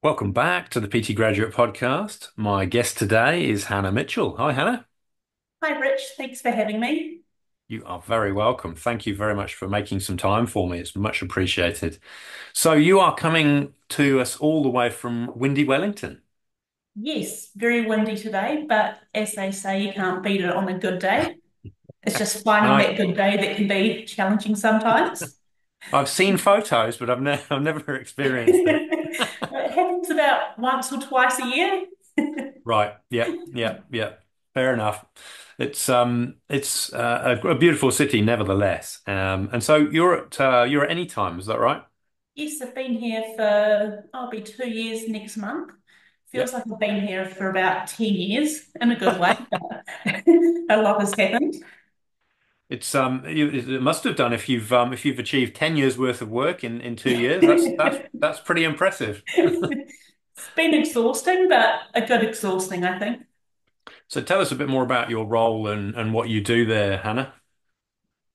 Welcome back to the PT Graduate Podcast. My guest today is Hannah Mitchell. Hi, Hannah. Hi, Rich. Thanks for having me. You are very welcome. Thank you very much for making some time for me. It's much appreciated. So, you are coming to us all the way from windy Wellington. Yes, very windy today, but as they say, you can't beat it on a good day. It's just And finding that good day that can be challenging sometimes. I've seen photos, but I've never experienced it. It happens about once or twice a year. Right. Yep. Yep. Yep. Fair enough. It's a beautiful city, nevertheless. And so you're at any time, is that right? Yes, I've been here for, I'll be 2 years next month. Feels Yep. like I've been here for about 10 years in a good way, but a lot has happened. It must have done if you've achieved 10 years worth of work in 2 years. That's pretty impressive. It's been exhausting, but a good exhausting, I think. So tell us a bit more about your role and what you do there, Hannah.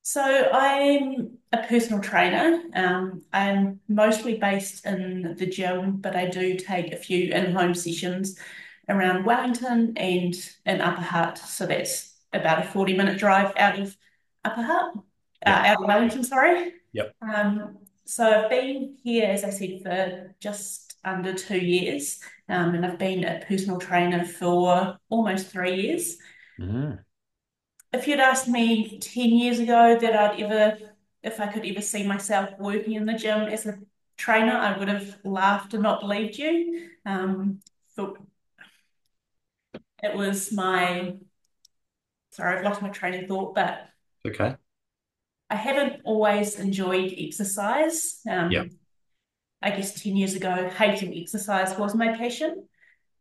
So I'm a personal trainer. I'm mostly based in the gym, but I do take a few in-home sessions around Wellington and in Upper Hutt. So that's about a 40-minute drive out of Upper Hutt, Yep. out of Wellington, sorry. Yep. So I've been here, as I said, for just under 2 years, and I've been a personal trainer for almost 3 years. Mm. If you'd asked me 10 years ago that if I could ever see myself working in the gym as a trainer, I would have laughed and not believed you. Thought it was sorry, I've lost my train of thought, but Okay. I haven't always enjoyed exercise. Yep. I guess 10 years ago, hating exercise was my passion,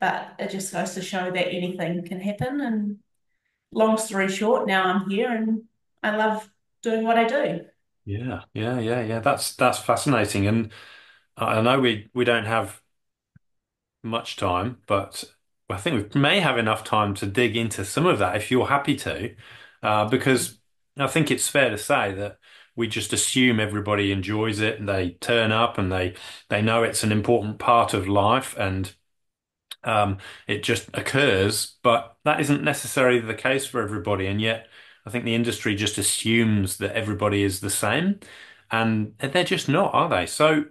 but it just goes to show that anything can happen. And long story short, now I'm here and I love doing what I do. Yeah. Yeah. Yeah. Yeah. That's fascinating. And I know we don't have much time, but I think we may have enough time to dig into some of that if you're happy to, because I think it's fair to say that we just assume everybody enjoys it and they turn up and they know it's an important part of life and it just occurs, but that isn't necessarily the case for everybody. And yet, I think the industry just assumes that everybody is the same, and they're just not, are they? So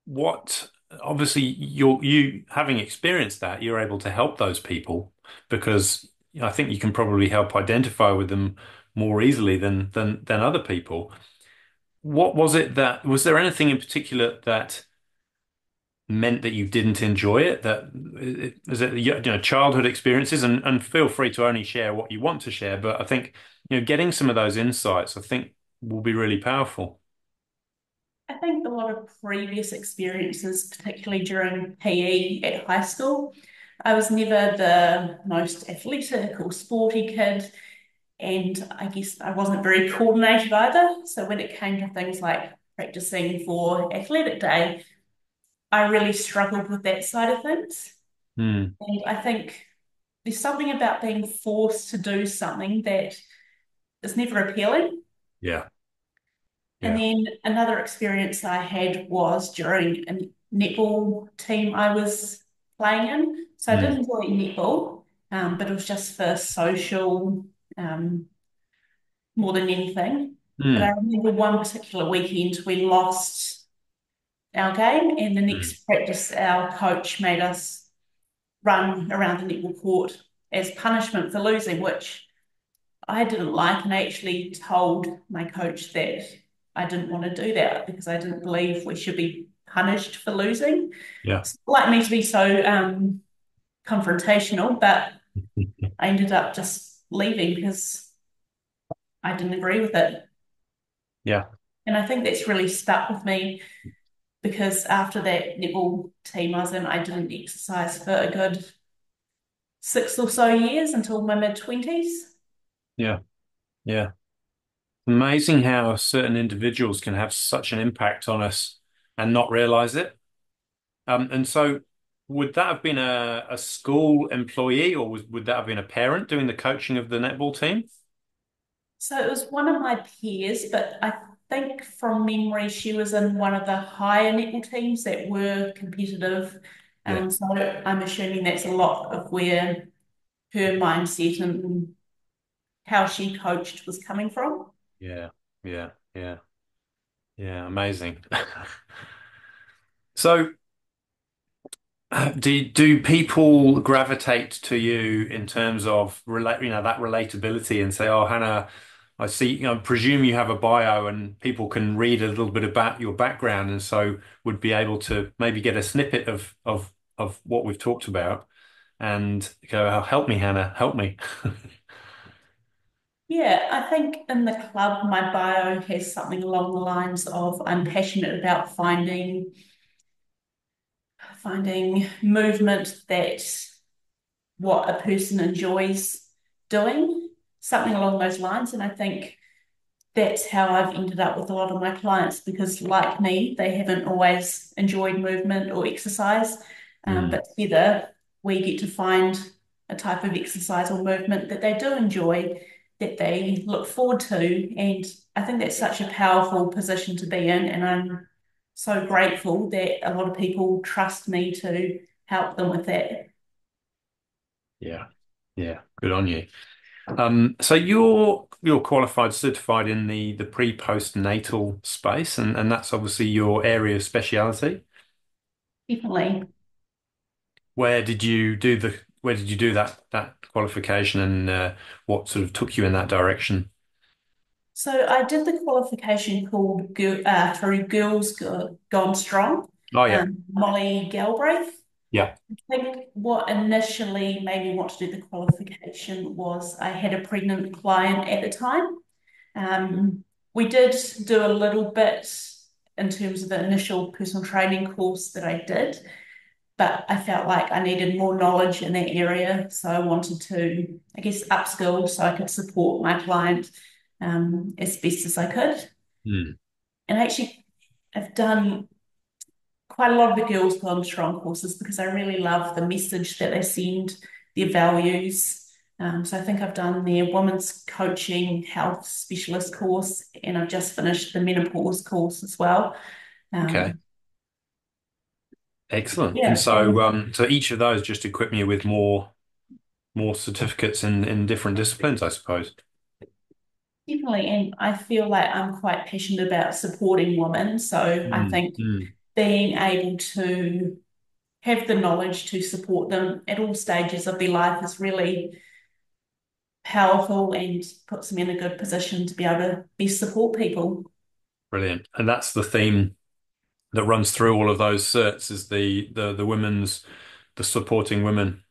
what obviously you having experienced that, you're able to help those people because I think you can probably help identify with them more easily than other people. What was it that was there anything in particular that meant that you didn't enjoy it? That is it, childhood experiences, and feel free to only share what you want to share, but I think getting some of those insights I think will be really powerful. I think a lot of previous experiences, particularly during PE at high school, I was never the most athletic or sporty kid, and I guess I wasn't very coordinated either. So when it came to things like practicing for athletic day, I really struggled with that side of things. Hmm. And I think there's something about being forced to do something that is never appealing. Yeah. And Yeah. then another experience I had was during a netball team I was playing in. So I did Hmm. enjoy netball, but it was just for social um, more than anything. But I Hmm. remember one particular weekend we lost our game, and the Hmm. next practice, our coach made us run around the netball court as punishment for losing, which I didn't like, and I actually told my coach that I didn't want to do that because I didn't believe we should be punished for losing. Yeah. It's not like me to be so confrontational, but I ended up just leaving because I didn't agree with it. Yeah. And I think that's really stuck with me because after that netball team I was in, I didn't exercise for a good 6 or so years until my mid-20s. Yeah. Yeah. Amazing how certain individuals can have such an impact on us and not realize it. And so would that have been a school employee or would that have been a parent doing the coaching of the netball team? So it was one of my peers, but I think from memory, she was in one of the higher netball teams that were competitive. Yeah, So I'm assuming that's a lot of where her mindset and how she coached was coming from. yeah, yeah, yeah, yeah. Amazing. So, do people gravitate to you in terms of that relatability and say, "Oh, Hannah, I see, I presume you have a bio and people can read a little bit about your background and so would be able to maybe get a snippet of what we've talked about and go, oh, help me, Hannah, help me." Yeah, I think in the club, my bio has something along the lines of I'm passionate about finding movement that what a person enjoys doing, something along those lines. And I think that's how I've ended up with a lot of my clients because, like me, they haven't always enjoyed movement or exercise. Mm, But together, we get to find a type of exercise or movement that they do enjoy, that they look forward to. And I think that's such a powerful position to be in. And I'm so grateful that a lot of people trust me to help them with that. yeah, yeah, good on you. So you're qualified, certified in the pre-post natal space, and that's obviously your area of speciality. Definitely. Where did you do that qualification, and what sort of took you in that direction? So I did the qualification called through Gone Strong, Oh yeah, Molly Galbraith. yeah. I think what initially made me want to do the qualification was I had a pregnant client at the time. We did do a little bit in terms of the initial personal training course that I did, but I felt like I needed more knowledge in that area. So I wanted to, I guess, upskill so I could support my client as best as I could. Hmm. And actually, I've done quite a lot of the Girls Gone Strong courses because I really love the message that they send, their values. So I think I've done their women's coaching health specialist course, and I've just finished the menopause course as well. Okay, Um, excellent. And yeah, and so each of those just equip you with more certificates in different disciplines, I suppose. definitely, and I feel like I'm quite passionate about supporting women. So I Mm, think mm. being able to have the knowledge to support them at all stages of their life is really powerful and puts them in a good position to be able to best support people. Brilliant. And that's the theme that runs through all of those certs is the women's the supporting women.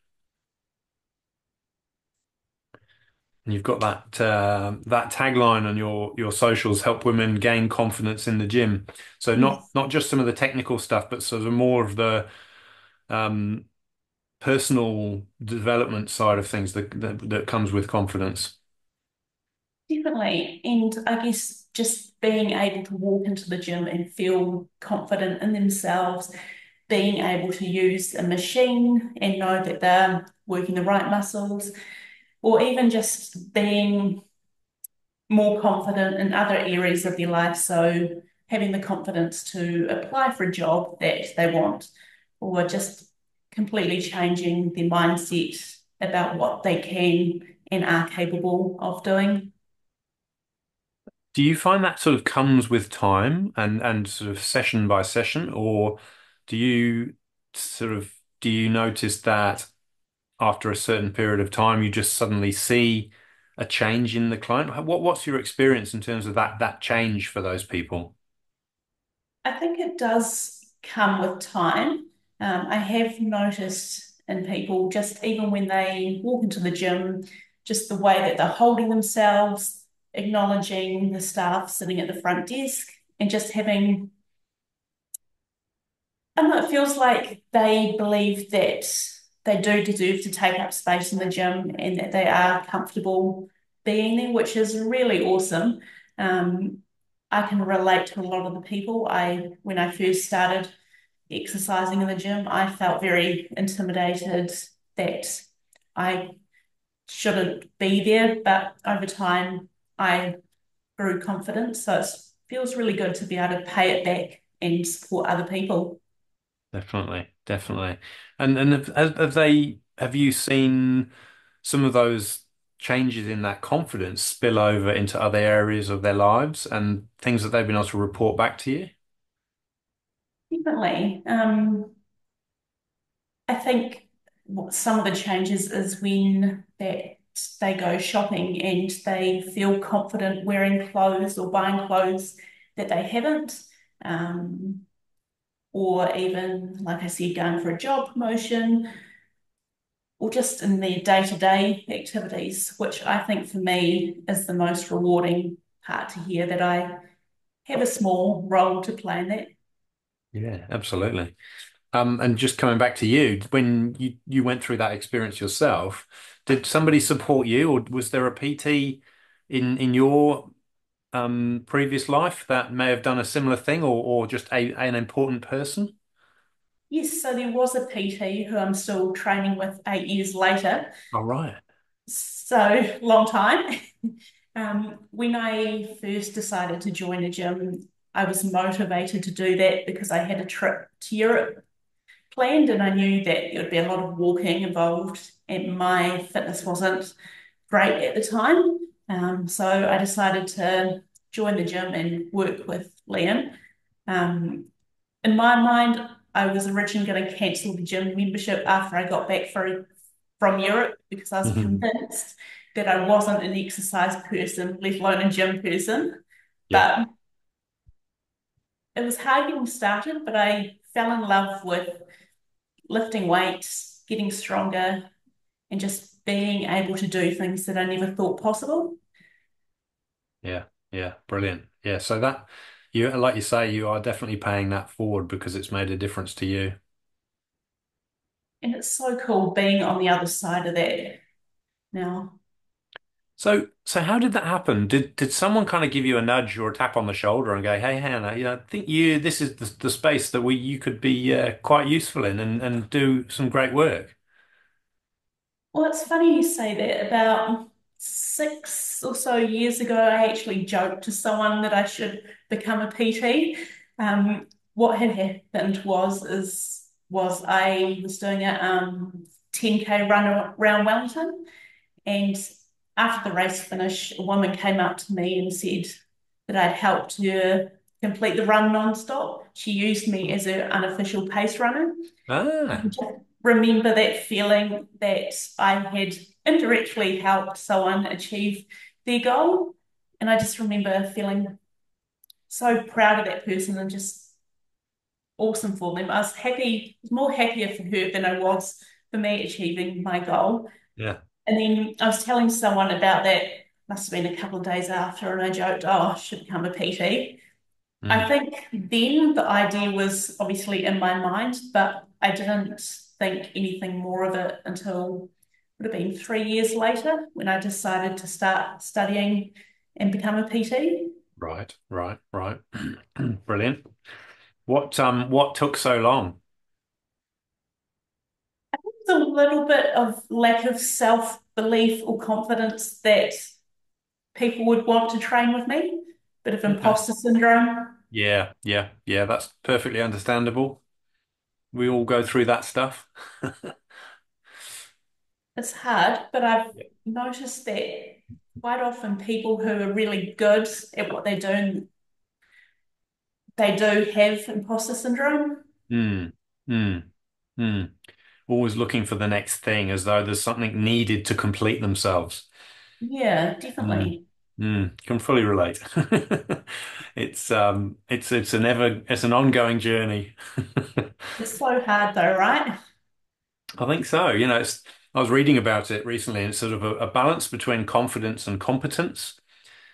And you've got that tagline on your socials, help women gain confidence in the gym. So Yes, not just some of the technical stuff, but sort of more of the um, personal development side of things that comes with confidence. definitely. And I guess just being able to walk into the gym and feel confident in themselves, being able to use a machine and know that they're working the right muscles, or even just being more confident in other areas of their life. So having the confidence to apply for a job that they want, or just completely changing their mindset about what they can and are capable of doing. Do you find that sort of comes with time and sort of session by session, or do you sort of do you notice that after a certain period of time you just suddenly see a change in the client? What's your experience in terms of that change for those people? I think it does come with time. I have noticed in people, just even when they walk into the gym, just the way that they're holding themselves, acknowledging the staff sitting at the front desk, and just having, I don't know, it feels like they believe that they do deserve to take up space in the gym and that they are comfortable being there, which is really awesome. Um, I can relate to a lot of the people. When I first started exercising in the gym, I felt very intimidated that I shouldn't be there, but over time I grew confident. So it's feels really good to be able to pay it back and support other people. Definitely, definitely. And have you seen some of those changes in that confidence spill over into other areas of their lives and things that they've been able to report back to you? Definitely. I think some of the changes is when that they go shopping and they feel confident wearing clothes or buying clothes that they haven't. Um, or even, like I said, going for a job promotion, or just in their day-to-day activities, which I think for me is the most rewarding part to hear that I have a small role to play in that. Yeah, absolutely. And just coming back to you, when you went through that experience yourself, did somebody support you, or was there a PT in your previous life that may have done a similar thing, or just an important person? Yes, so there was a PT who I'm still training with 8 years later. All right. So long time. When I first decided to join a gym, I was motivated to do that because I had a trip to Europe planned and I knew that there would be a lot of walking involved and my fitness wasn't great at the time. So I decided to join the gym and work with Liam. Um, in my mind, I was originally going to cancel the gym membership after I got back from Europe because I was Mhm. convinced that I wasn't an exercise person, let alone a gym person. Yeah. But it was hard getting started, but I fell in love with lifting weights, getting stronger, and just being able to do things that I never thought possible. Yeah. Yeah. Brilliant. Yeah. So that you, like you say, you are definitely paying that forward because it's made a difference to you. And it's so cool being on the other side of that now. So how did that happen? Did someone kind of give you a nudge or a tap on the shoulder and go, "Hey, Hannah, I think this is the space that we you could be quite useful in and do some great work." Well, it's funny you say that. About 6 or so years ago, I actually joked to someone that I should become a PT. What had happened was I was doing a 10K run around Wellington, and after the race finished, a woman came up to me and said that I'd helped her complete the run non-stop. She used me as her unofficial pace runner. Ah, Just remember that feeling that I had indirectly helped someone achieve their goal. And I just remember feeling so proud of that person and just awesome for them. I was happy, more happier for her than I was for me achieving my goal. yeah. And then I was telling someone about that, must have been a couple of days after, and I joked, oh, I should become a PT. I Mm, think then the idea was obviously in my mind, but I didn't think anything more of it until would have been 3 years later when I decided to start studying and become a PT. right, right, right. Brilliant. What took so long? It's a little bit of lack of self-belief or confidence that people would want to train with me, bit of Okay. imposter syndrome. Yeah, yeah, yeah. That's perfectly understandable. We all go through that stuff. It's hard, but I've Yeah. noticed that quite often people who are really good at what they're doing, they do have imposter syndrome. Mm, mm, mm. Always looking for the next thing as though there's something needed to complete themselves. Yeah, Mm, definitely. can fully relate. It's an ongoing journey. It's so hard though, right? I think so. I was reading about it recently, and it's sort of a balance between confidence and competence.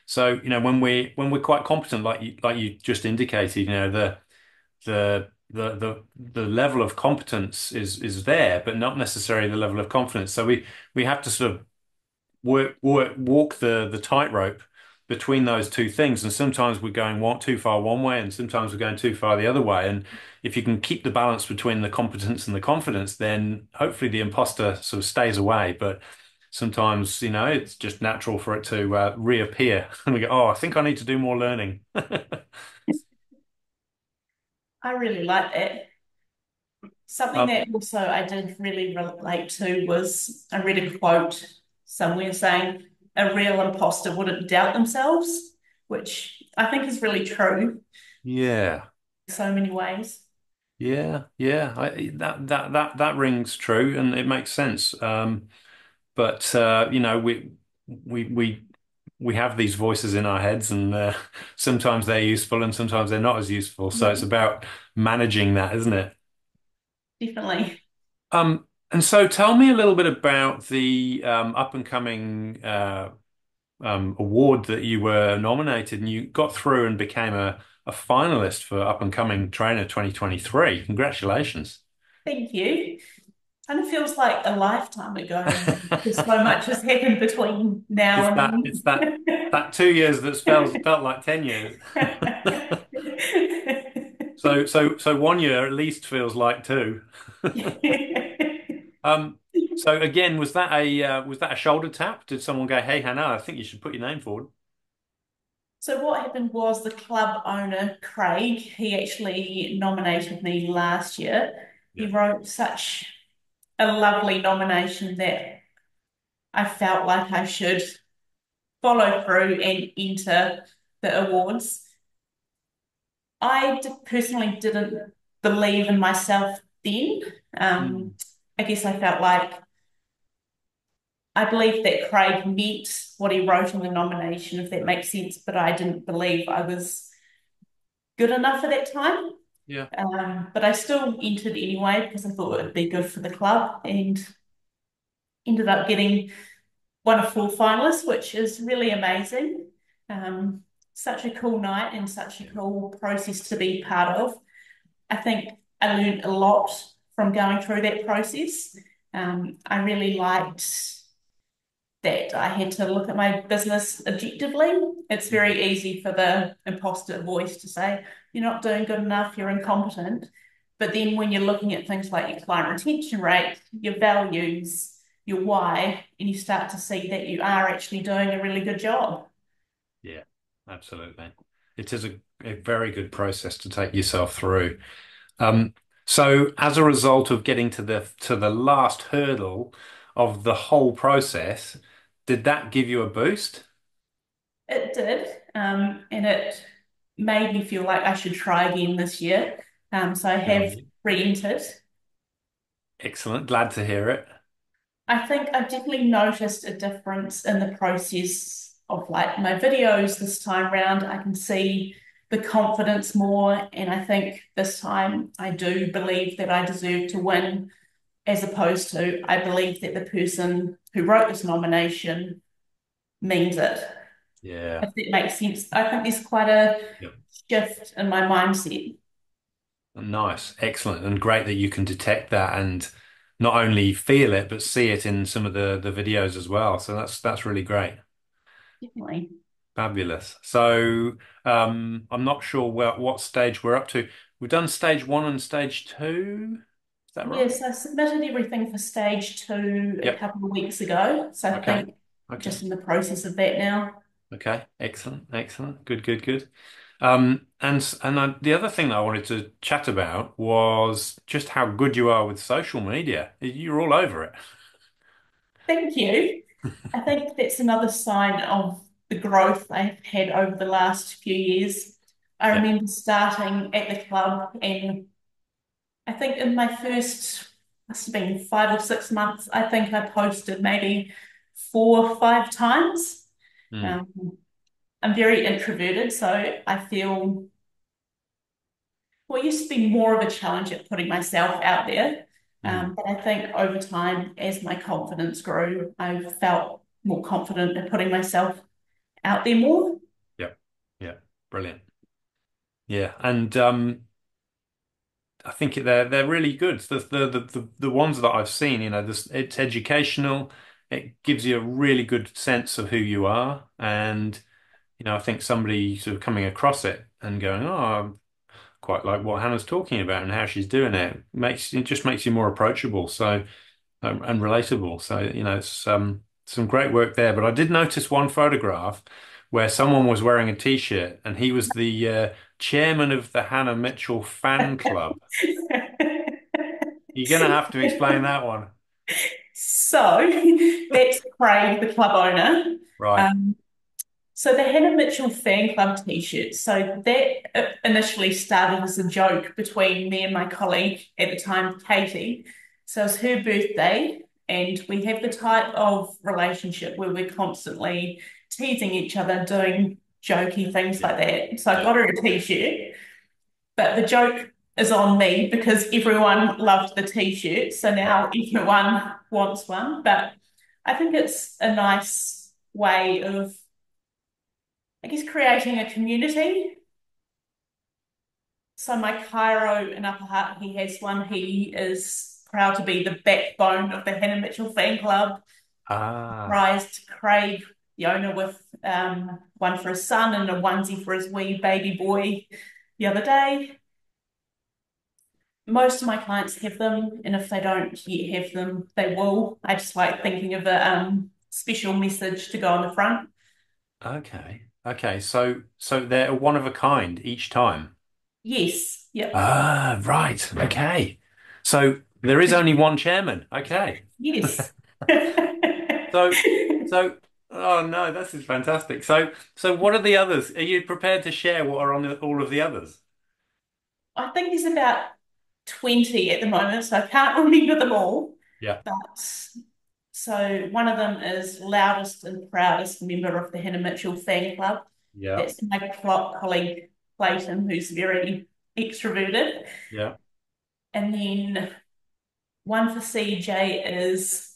So, when we're quite competent, like you just indicated, the level of competence is there, but not necessarily the level of confidence. So we have to sort of walk the tightrope between those two things. And sometimes we're going too far one way, and sometimes we're going too far the other way. And if you can keep the balance between the competence and the confidence, then hopefully the imposter sort of stays away. But sometimes, it's just natural for it to reappear. And we go, oh, I think I need to do more learning. I really like that. Something Um, that also I did really relate to was I read a quote somewhere saying a real imposter wouldn't doubt themselves, which I think is really true yeah. in so many ways. Yeah, yeah, that rings true, and it makes sense. But we we have these voices in our heads, and sometimes they're useful, and sometimes they're not as useful. So it's Yeah, about managing that, isn't it? definitely. And so tell me a little bit about the up and coming award that you were nominated, and you got through and became a finalist for Up and Coming Trainer 2023. Congratulations. Thank you. Kind of feels like a lifetime ago because so much has happened between now It's that and it's that that 2 years that felt like 10 years. then. So 1 year at least feels like two. Um, so again, was that a shoulder tap? Did someone go, "Hey, Hannah, I think you should put your name forward"? So what happened was the club owner, Craig, he actually nominated me last year. He Yeah. wrote such a lovely nomination that I felt like I should follow through and enter the awards. Personally didn't believe in myself then. Um, Mm. I guess I felt like I believed that Craig meant what he wrote in the nomination, if that makes sense, but I didn't believe I was good enough at that time. Yeah. But I still entered anyway because I thought it would be good for the club and ended up getting one of four finalists, which is really amazing. Um, Such a cool night and such a Yeah. cool process to be part of. I think I learned a lot from going through that process. I really liked that I had to look at my business objectively. It's Mm. very easy for the imposter voice to say, you're not doing good enough, you're incompetent. But then when you're looking at things like your client retention rate, your values, your why, and you start to see that you are actually doing a really good job. Yeah. Absolutely. It is a very good process to take yourself through. Um, so as a result of getting to the last hurdle of the whole process, did that give you a boost? It did, and it made me feel like I should try again this year. So I Good on have you. re-entered. Excellent. Glad to hear it. I think I've definitely noticed a difference in the process of like my videos this time round. I can see the confidence more, and I think this time I do believe that I deserve to win, as opposed to I believe that the person who wrote this nomination means it. Yeah. If that makes sense. I think there's quite a Yep. shift in my mindset. Nice. Excellent. And great that you can detect that and not only feel it, but see it in some of the videos as well. So that's really great. Definitely. Fabulous. So I'm not sure what stage we're up to. We've done stage one and stage two. Is that right? Yes, I submitted everything for stage two a Yep. couple of weeks ago. So I Okay. think Okay. just in the process of that now. Okay. Excellent. Excellent. Good, good, good. The other thing that I wanted to chat about was just how good you are with social media. You're all over it. Thank you. I think that's another sign of the growth I've had over the last few years. I Yeah. remember starting at the club, and I think in my first, must have been 5 or 6 months, I think I posted maybe 4 or 5 times. Mm, Um, I'm very introverted, so I feel well, it used to be more of a challenge at putting myself out there. mm. But I think over time, as my confidence grew, I felt more confident in putting myself out there more. Yeah. Yeah. Brilliant. Yeah. And I think they're really good. The ones that I've seen, it's educational. It gives you a really good sense of who you are, and I think somebody sort of coming across it and going, "Oh, I quite like what Hannah's talking about and how she's doing it," just makes you more approachable, and relatable. So it's. some great work there. But I did notice one photograph where someone was wearing a t-shirt and he was the chairman of the Hannah Mitchell fan club. You're gonna have to explain that one. So that's Craig, the club owner. Right. Um, So the Hannah Mitchell fan club t-shirt. So that initially started as a joke between me and my colleague at the time, Katie. So it's her birthday, and we have the type of relationship where we're constantly teasing each other, doing jokey things Yeah. like that. So I Yeah. got her a t-shirt, but the joke is on me because everyone loved the t-shirt. So Right. now everyone wants one. But I think it's a nice way of, I guess, creating a community. So my Cairo in Upper Hutt, he has one. He is proud to be the backbone of the Hannah Mitchell fan club. Ah. Prized Craig, the owner, with one for his son and a onesie for his wee baby boy the other day. Most of my clients have them, and if they don't yet have them, they will. I just like thinking of a special message to go on the front. Okay. Okay. So they're one of a kind each time. Yes, yep, Ah, right. Okay. So there is only one chairman. Okay. yes. So, so, oh no, this is fantastic. So what are the others? Are you prepared to share what are on all of the others? I think there's about 20 at the moment, so I can't remember them all. Yeah. But so one of them is loudest and proudest member of the Hannah Mitchell fan club. Yeah. That's my colleague Clayton, who's very extroverted. Yeah. And then one for CJ is,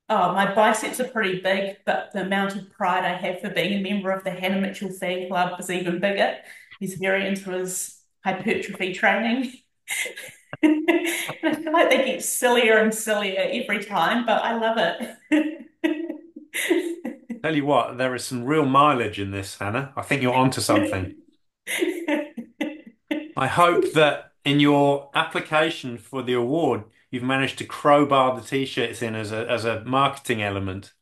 oh, my biceps are pretty big, but the amount of pride I have for being a member of the Hannah Mitchell fan club is even bigger. He's very into his hypertrophy training. And I feel like they get sillier and sillier every time, but I love it. Tell you what, there is some real mileage in this, Hannah. I think you're onto something. I hope that in your application for the award, you've managed to crowbar the t-shirts in as a marketing element.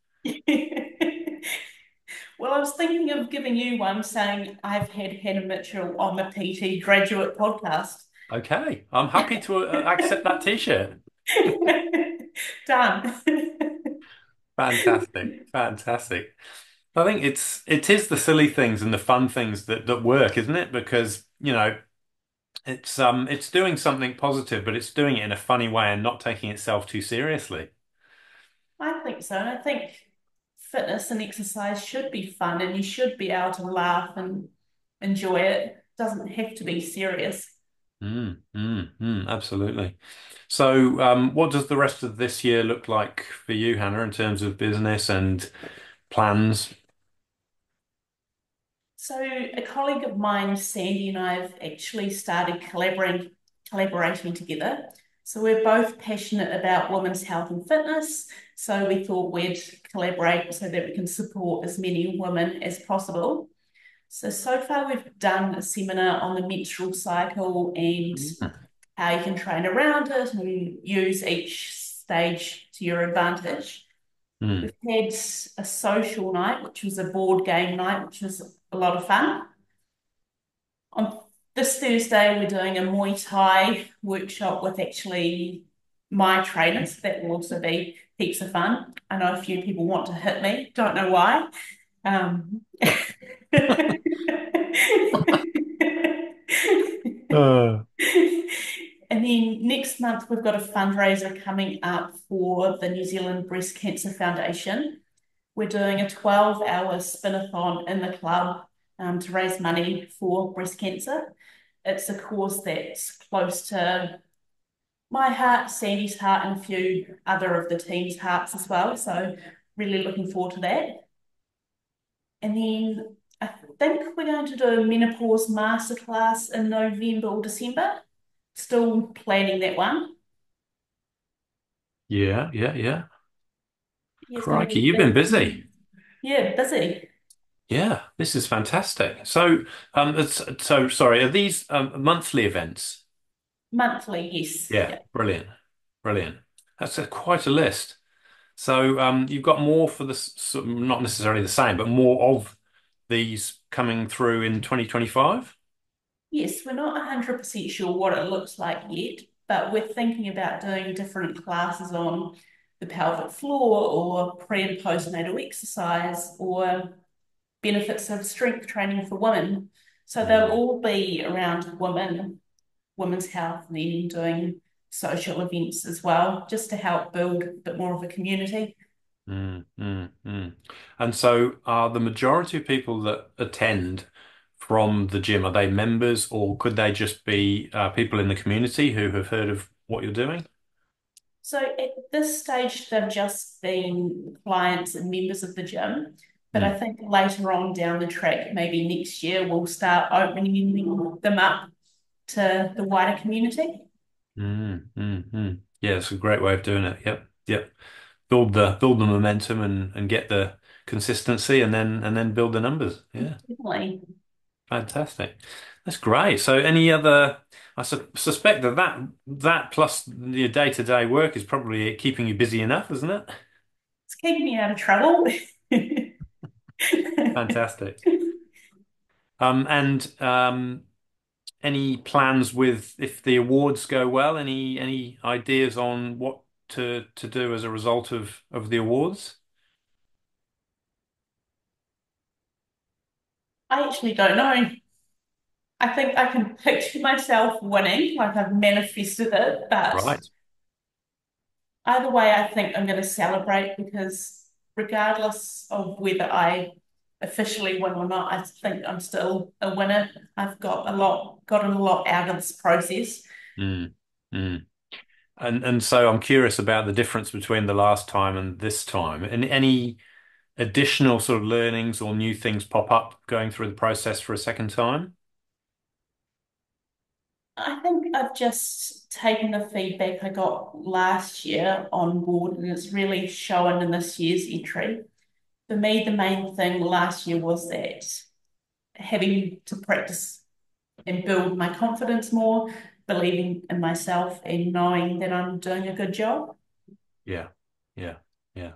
Well, I was thinking of giving you one saying I've had Hannah Mitchell on the PT graduate podcast. Okay, I'm happy to accept that t-shirt. Done. Fantastic, fantastic. I think it is the silly things and the fun things that work, isn't it? Because, it's doing something positive, but it's doing it in a funny way and not taking itself too seriously. I think so. And I think fitness and exercise should be fun and you should be able to laugh and enjoy it. It doesn't have to be serious. Absolutely. So, what does the rest of this year look like for you, Hannah, in terms of business and plans? So a colleague of mine, Sandy, and I have actually started collaborating together. So we're both passionate about women's health and fitness. So we thought we'd collaborate so that we can support as many women as possible. So far we've done a seminar on the menstrual cycle and how you can train around it and use each stage to your advantage. Mm. We've had a social night, which was a board game night, which was a lot of fun. On this Thursday, we're doing a Muay Thai workshop with actually my trainers. That will also be heaps of fun. I know a few people want to hit me, don't know why. Um, Uh, And then next month, we've got a fundraiser coming up for the New Zealand Breast Cancer Foundation. We're doing a 12-hour spinathon in the club to raise money for breast cancer. It's a cause that's close to my heart, Sandy's heart, and a few other of the team's hearts as well. So, really looking forward to that. And then I think we're going to do a menopause masterclass in November or December. Still planning that one. yeah, yeah, yeah. Yeah, it's going to Crikey, be you've been big. busy. Yeah, busy. Yeah, this is fantastic. So sorry, are these monthly events? Monthly, yes. Yeah, Yeah. brilliant, brilliant. That's quite a list. So you've got more for the not necessarily the same, but more of these coming through in 2025. Yes, we're not 100% sure what it looks like yet, but we're thinking about doing different classes on the pelvic floor or pre and postnatal exercise or benefits of strength training for women. So they'll Mm, all be around women's health, and then doing social events as well, just to help build a bit more of a community. mm. And so are the majority of people that attend from the gym, are they members or could they just be people in the community who have heard of what you're doing? So at this stage, they've just been clients and members of the gym. But I Mm, think later on down the track, maybe next year, we'll start opening them up to the wider community. mm. Yeah, it's a great way of doing it. Yep, yep. Build the momentum and get the consistency and then build the numbers. Yeah. Definitely. Fantastic. That's great. So any other, I suspect that plus your day-to-day work is probably keeping you busy enough, isn't it? It's keeping me out of trouble. Fantastic. And any plans with if the awards go well, any ideas on what to do as a result of the awards? I actually don't know. I think I can picture myself winning, like I've manifested it, but Right. either way, I think I'm going to celebrate because regardless of whether I officially win or not, I think I'm still a winner. I've gotten a lot out of this process. Mm, mm. And so I'm curious about the difference between the last time and this time. And any additional sort of learnings or new things pop up going through the process for a second time? I think I've just taken the feedback I got last year on board, and it's really shown in this year's entry. For me, the main thing last year was that having to practice and build my confidence more, believing in myself and knowing that I'm doing a good job. Yeah, yeah, yeah,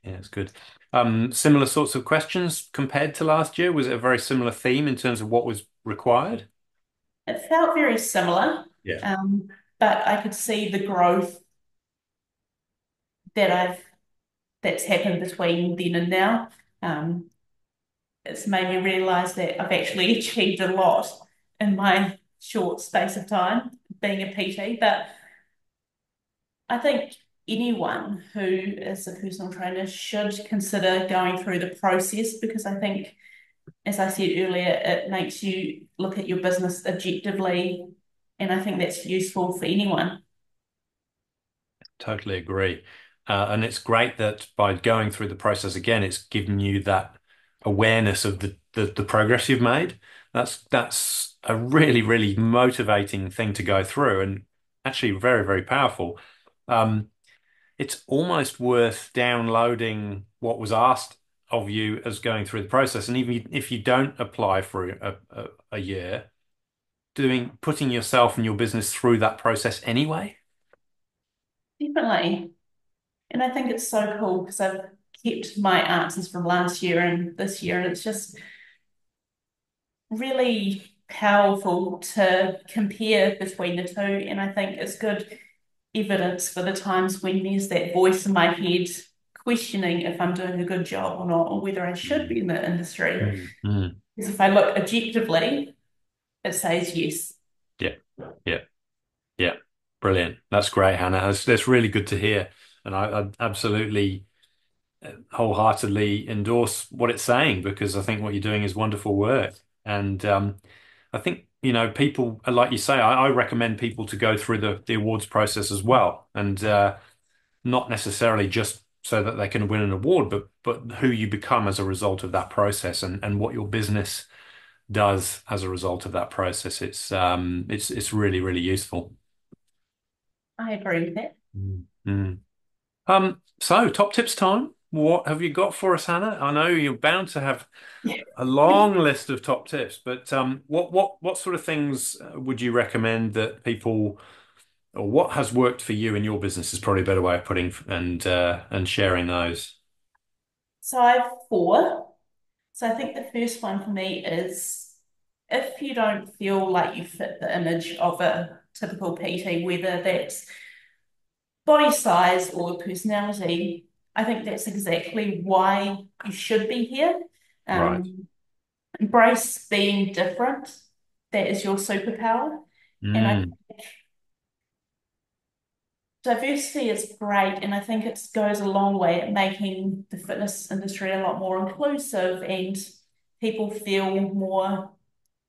yeah, it's good. Similar sorts of questions compared to last year. Was it a very similar theme in terms of what was required? It felt very similar, Yeah. um, but I could see the growth that I've that's happened between then and now. Um, it's made me realise that I've actually achieved a lot in my short space of time being a PT. But I think anyone who is a personal trainer should consider going through the process because I think, as I said earlier, it makes you look at your business objectively, and I think that's useful for anyone. Totally agree. And it's great that by going through the process again, it's given you that awareness of the progress you've made. That's a really, really motivating thing to go through and actually very, very powerful. Um, it's almost worth downloading what was asked of you as going through the process. And even if you don't apply for a year, putting yourself and your business through that process anyway. Definitely. And I think it's so cool because I've kept my answers from last year and this year, and it's just really powerful to compare between the two. And I think it's good evidence for the times when there's that voice in my head questioning if I'm doing a good job or not, or whether I should Mm, be in the industry. mm, mm. Because if I look objectively, it says yes. Yeah, yeah. Yeah, brilliant. That's great, Hannah. That's really good to hear. And I absolutely wholeheartedly endorse what it's saying because I think what you're doing is wonderful work. And I think, people, like you say, I recommend people to go through the awards process as well. And not necessarily just so that they can win an award, but who you become as a result of that process and what your business does as a result of that process. It's really, really useful. I agree with that. Mm. So top tips time. What have you got for us, Hannah? I know you're bound to have Yeah. a long list of top tips, but what sort of things would you recommend that people or what has worked for you in your business is probably a better way of putting and sharing those. So I have four. So I think the first one for me is if you don't feel like you fit the image of a typical PT, whether that's body size or personality, I think that's exactly why you should be here. Right. Um, Embrace being different. That is your superpower. And I Mm, diversity is great, and I think it goes a long way at making the fitness industry a lot more inclusive and people feel more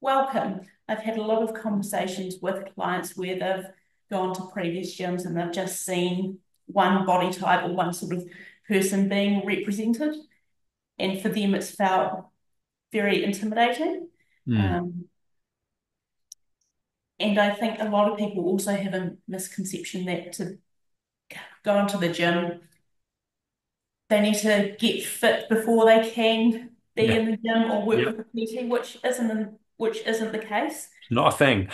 welcome. I've had a lot of conversations with clients where they've gone to previous gyms and they've just seen one body type or one sort of person being represented, and for them it's felt very intimidating. mm, Um, and I think a lot of people also have a misconception that to go into the gym they need to get fit before they can be yeah. in the gym or work Yeah. with a PT, which isn't the case. It's not a thing.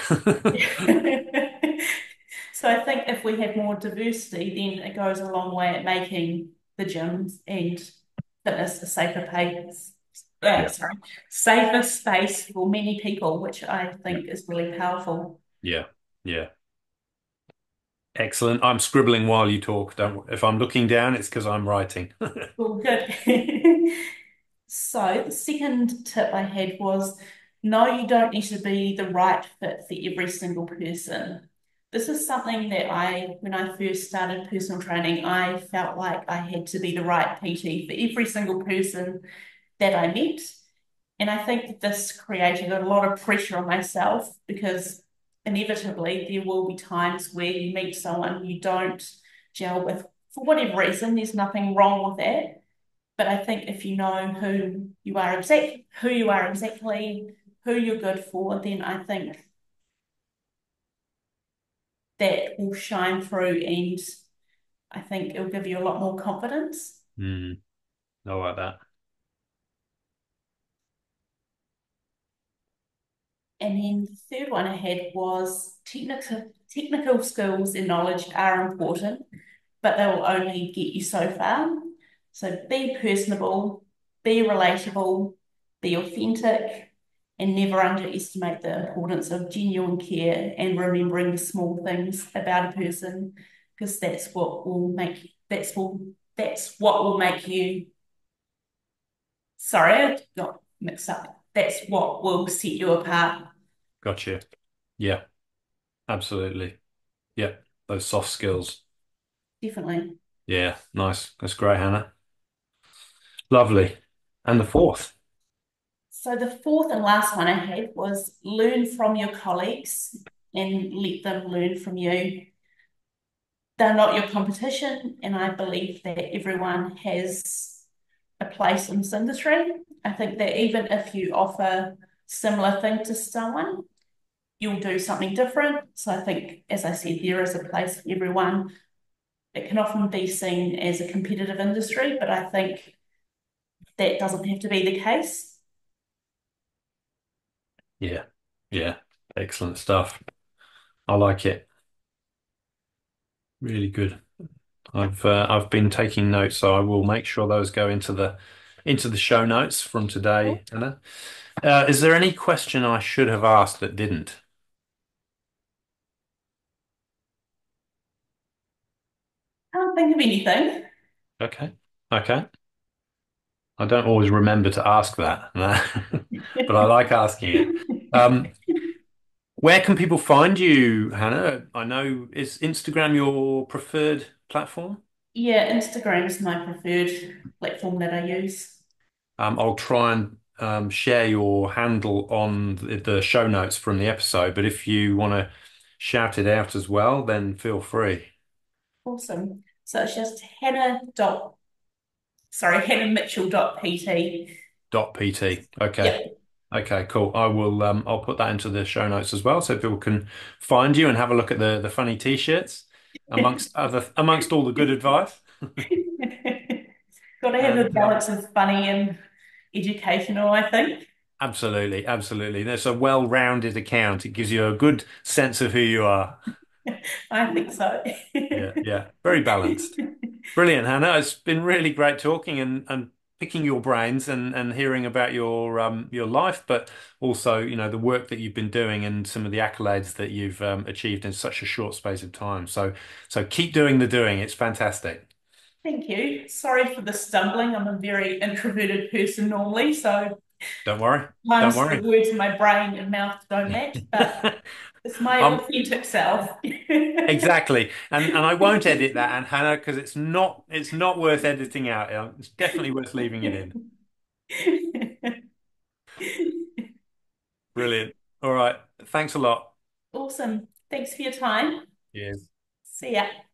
So I think if we have more diversity, then it goes a long way at making the gyms and fitness a Yeah. safer space for many people, which I Yeah. think is really powerful. Yeah. Yeah. Excellent. I'm scribbling while you talk. Don't, if I'm looking down, it's because I'm writing. Well, good. So the second tip I had was no, you don't need to be the right fit for every single person. This is something that when I first started personal training, I felt like I had to be the right PT for every single person that I met. And I think that this created a lot of pressure on myself because inevitably there will be times where you meet someone you don't gel with for whatever reason. There's nothing wrong with that. But I think if you know who you are exactly, who you're good for, then I think that will shine through and I think it'll give you a lot more confidence. Mm, I like that. And then the third one I had was technical skills and knowledge are important, but they will only get you so far. So be personable, be relatable, be authentic, and never underestimate the importance of genuine care and remembering the small things about a person, because that's what will make you. Sorry, I got mixed up. That's what will set you apart. Gotcha. Yeah, absolutely. Yeah, those soft skills. Definitely. Yeah, nice. That's great, Hannah. Lovely. And the fourth. So the fourth and last one I had was learn from your colleagues and let them learn from you. They're not your competition, and I believe that everyone has a place in this industry. I think that even if you offer similar thing to someone, you'll do something different. So I think, as I said, there is a place for everyone. It can often be seen as a competitive industry, but I think that doesn't have to be the case. Yeah. Yeah. Excellent stuff. I like it. Really good. I've been taking notes, so I will make sure those go into the show notes from today, Anna. Is there any question I should have asked that didn't? Can't think of anything. Okay. Okay. I don't always remember to ask that, but I like asking it. Um, where can people find you, Hannah? I know, is Instagram your preferred platform? Yeah, Instagram is my preferred platform that I use. I'll try and share your handle on the show notes from the episode, but if you want to shout it out as well, then feel free. Awesome. So it's just Hannah Mitchell dot PT. Dot PT. Okay. Yep. Okay, cool. I'll put that into the show notes as well so people can find you and have a look at the funny t-shirts amongst all the good advice. Got to have a And balance of funny and educational, I think. absolutely, absolutely. There's a well-rounded account. It gives you a good sense of who you are. I think so. Yeah, yeah. Very balanced. Brilliant, Hannah. It's been really great talking and picking your brains and hearing about your life, but also, the work that you've been doing and some of the accolades that you've achieved in such a short space of time. So keep doing the doing. It's fantastic. Thank you. Sorry for the stumbling. I'm a very introverted person normally, so Don't worry. Don't sometimes the worry. words in my brain and mouth don't match, but it's my Um, authentic self. exactly. And I won't edit that, and Hannah, because it's not worth editing out. It's definitely worth leaving it in. Brilliant. All right. Thanks a lot. Awesome. Thanks for your time. Cheers. See ya.